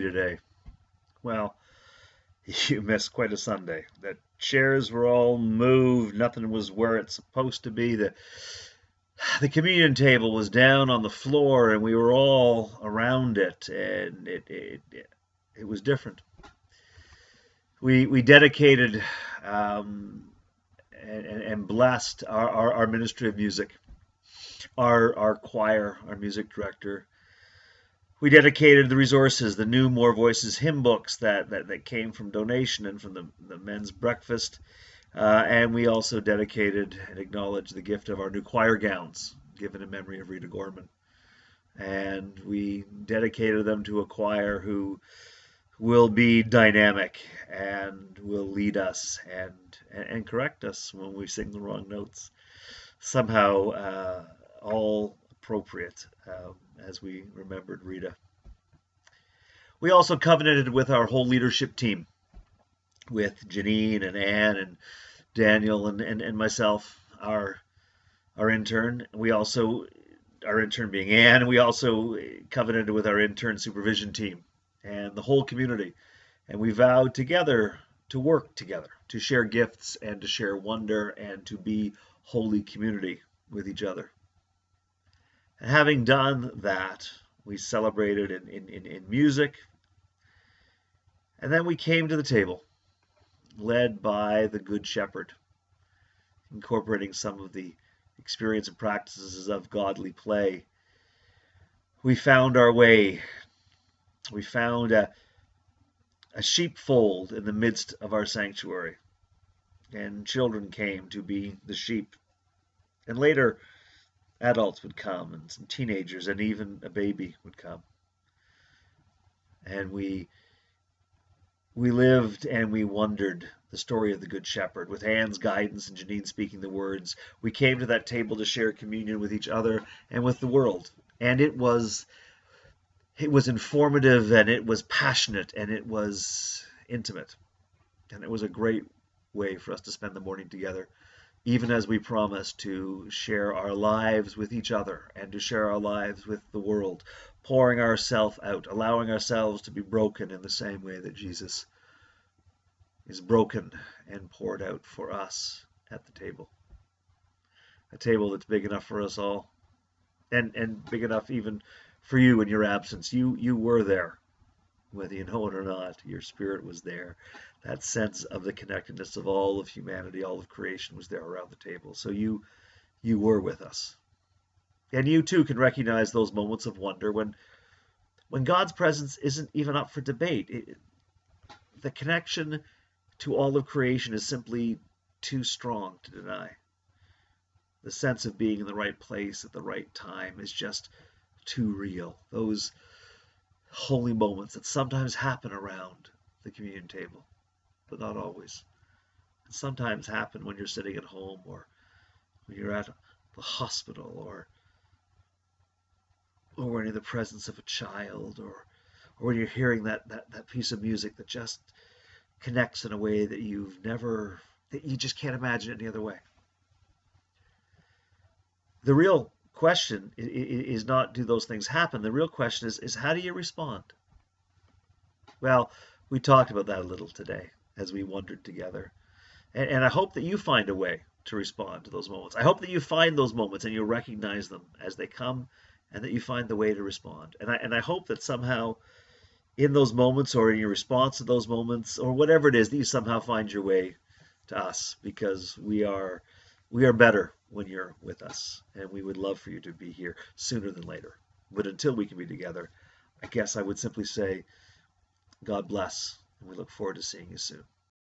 today. Well, you missed quite a Sunday. The chairs were all moved, nothing was where it's supposed to be. The communion table was down on the floor, and we were all around it, and it was different. We dedicated and blessed our ministry of music, our choir, our music director. We dedicated the resources, the new More Voices hymn books that came from donation and from the men's breakfast. And we also dedicated and acknowledged the gift of our new choir gowns, given in memory of Rita Gorman. And we dedicated them to a choir who will be dynamic and will lead us and correct us when we sing the wrong notes. Somehow, all appropriate as we remembered Rita. We also covenanted with our whole leadership team, with Janine and Ann and Daniel and myself, our intern. We also, our intern being Ann, we also covenanted with our intern supervision team and the whole community. And we vowed together to work together, to share gifts and to share wonder and to be holy community with each other. And having done that, we celebrated in music. And then we came to the table, led by the Good Shepherd, incorporating some of the experience and practices of godly play. We found our way. We found a sheepfold in the midst of our sanctuary, and children came to be the sheep. And later, adults would come, and some teenagers, and even a baby would come. And we lived and we wondered the story of the Good Shepherd. With Anne's guidance and Janine speaking the words, we came to that table to share communion with each other and with the world. And it was informative, and it was passionate, and it was intimate. And it was a great way for us to spend the morning together, even as we promised to share our lives with each other and to share our lives with the world, pouring ourselves out, allowing ourselves to be broken in the same way that Jesus is broken and poured out for us at the table. A table that's big enough for us all, and big enough even for you in your absence. You were there, whether you know it or not. Your spirit was there. That sense of the connectedness of all of humanity, all of creation was there around the table. So you were with us. And you too can recognize those moments of wonder when God's presence isn't even up for debate. The connection to all of creation is simply too strong to deny. The sense of being in the right place at the right time is just too real. Those holy moments that sometimes happen around the communion table, but not always. And sometimes happen when you're sitting at home, or when you're at the hospital, or when in the presence of a child, or when you're hearing that piece of music that just connects in a way that you just can't imagine any other way. The real question is not, do those things happen? The real question is how do you respond? Well, we talked about that a little today as we wondered together. And I hope that you find a way to respond to those moments. I hope that you find those moments and you recognize them as they come, and that you find the way to respond. And I hope that somehow in those moments, or in your response to those moments, or whatever it is, that you somehow find your way to us, because we are better when you're with us, and we would love for you to be here sooner than later. But until we can be together, I guess I would simply say, God bless, and we look forward to seeing you soon.